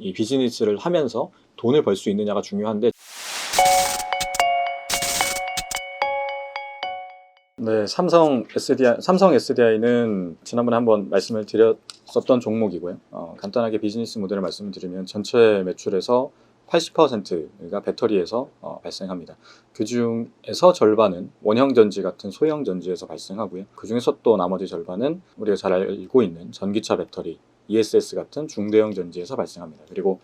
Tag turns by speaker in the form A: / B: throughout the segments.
A: 이 비즈니스를 하면서 돈을 벌 수 있느냐가 중요한데, 네, 삼성 SDI는 지난번에 한번 말씀을 드렸었던 종목이고요. 간단하게 비즈니스 모델을 말씀을 드리면 전체 매출에서 80%가 배터리에서 발생합니다. 그 중에서 절반은 원형전지 같은 소형전지에서 발생하고요. 그 중에서 또 나머지 절반은 우리가 잘 알고 있는 전기차 배터리, ESS 같은 중대형 전지에서 발생합니다. 그리고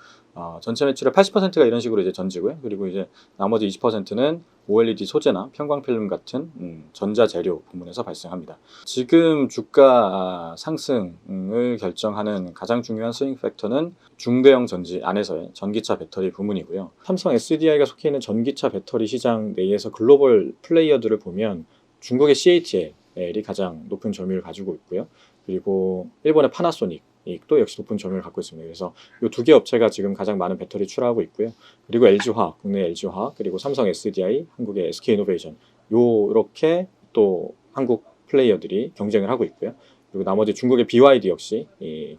A: 전체 매출의 80%가 이런 식으로 이제 전지고요. 그리고 이제 나머지 20%는 OLED 소재나 편광필름 같은 전자재료 부문에서 발생합니다. 지금 주가 상승을 결정하는 가장 중요한 스윙 팩터는 중대형 전지 안에서의 전기차 배터리 부문이고요. 삼성 SDI가 속해 있는 전기차 배터리 시장 내에서 글로벌 플레이어들을 보면 중국의 CATL이 가장 높은 점유율을 가지고 있고요. 그리고 일본의 파나소닉 또 역시 높은 점유율을 갖고 있습니다. 그래서 이 두 개 업체가 지금 가장 많은 배터리 출하하고 있고요. 그리고 LG화학, 국내 LG화학, 그리고 삼성 SDI, 한국의 SK이노베이션, 요렇게 또 한국 플레이어들이 경쟁을 하고 있고요. 그리고 나머지 중국의 BYD 역시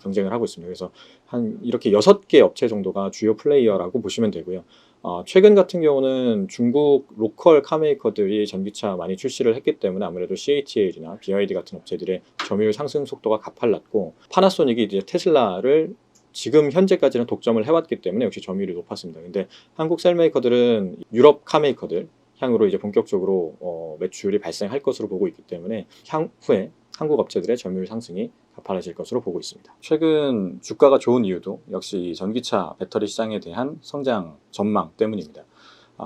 A: 경쟁을 하고 있습니다. 그래서 한 이렇게 6개 업체 정도가 주요 플레이어라고 보시면 되고요. 최근 같은 경우는 중국 로컬 카메이커들이 전기차 많이 출시를 했기 때문에 아무래도 CATL이나 BYD 같은 업체들의 점유율 상승 속도가 가팔랐고, 파나소닉이 이제 테슬라를 지금 현재까지는 독점을 해왔기 때문에 역시 점유율이 높았습니다. 근데 한국 셀메이커들은 유럽 카메이커들 향으로 이제 본격적으로 매출이 발생할 것으로 보고 있기 때문에 향후에 한국 업체들의 점유율 상승이 가팔라질 것으로 보고 있습니다. 최근 주가가 좋은 이유도 역시 전기차 배터리 시장에 대한 성장 전망 때문입니다.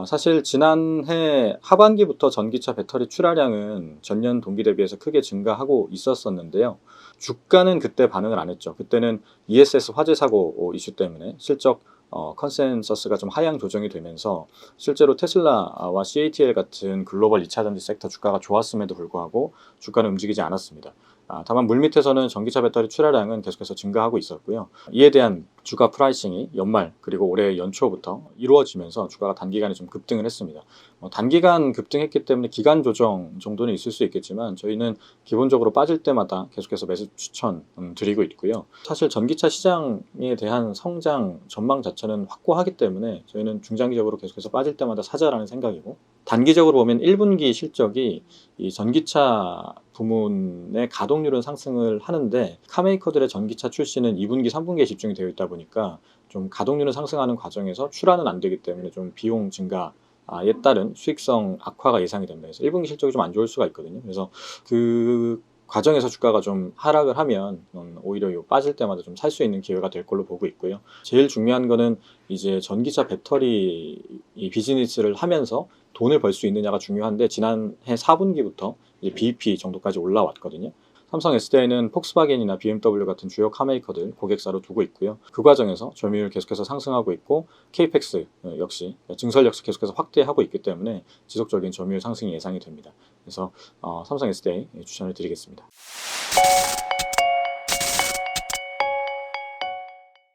A: 사실 지난해 하반기부터 전기차 배터리 출하량은 전년 동기 대비해서 크게 증가하고 있었는데요. 주가는 그때 반응을 안 했죠. 그때는 ESS 화재 사고 이슈 때문에 실적 컨센서스가 좀 하향 조정이 되면서 실제로 테슬라와 CATL 같은 글로벌 2차전지 섹터 주가가 좋았음에도 불구하고 주가는 움직이지 않았습니다. 다만 물밑에서는 전기차 배터리 출하량은 계속해서 증가하고 있었고요. 이에 대한 주가 프라이싱이 연말 그리고 올해 연초부터 이루어지면서 주가가 단기간에 좀 급등을 했습니다. 단기간 급등했기 때문에 기간 조정 정도는 있을 수 있겠지만 저희는 기본적으로 빠질 때마다 계속해서 매수 추천 드리고 있고요. 사실 전기차 시장에 대한 성장 전망 자체는 확고하기 때문에 저희는 중장기적으로 계속해서 빠질 때마다 사자라는 생각이고, 단기적으로 보면 1분기 실적이 이 전기차 부문의 가동률은 상승을 하는데 카메이커들의 전기차 출시는 2분기, 3분기에 집중이 되어 있다 보니까 좀 가동률은 상승하는 과정에서 출하는 안 되기 때문에 좀 비용 증가에 따른 수익성 악화가 예상이 됩니다. 그래서 1분기 실적이 좀 안 좋을 수가 있거든요. 그래서 그 과정에서 주가가 좀 하락을 하면 오히려 빠질 때마다 좀 살 수 있는 기회가 될 걸로 보고 있고요. 제일 중요한 거는 이제 전기차 배터리 비즈니스를 하면서 돈을 벌 수 있느냐가 중요한데, 지난해 4분기부터 BEP 정도까지 올라왔거든요. 삼성 SDI는 폭스바겐이나 BMW 같은 주요 카메이커들 고객사로 두고 있고요. 그 과정에서 점유율 계속해서 상승하고 있고, KPEX 역시 증설 역시 계속해서 확대하고 있기 때문에 지속적인 점유율 상승이 예상이 됩니다. 그래서 삼성 SDI 추천을 드리겠습니다.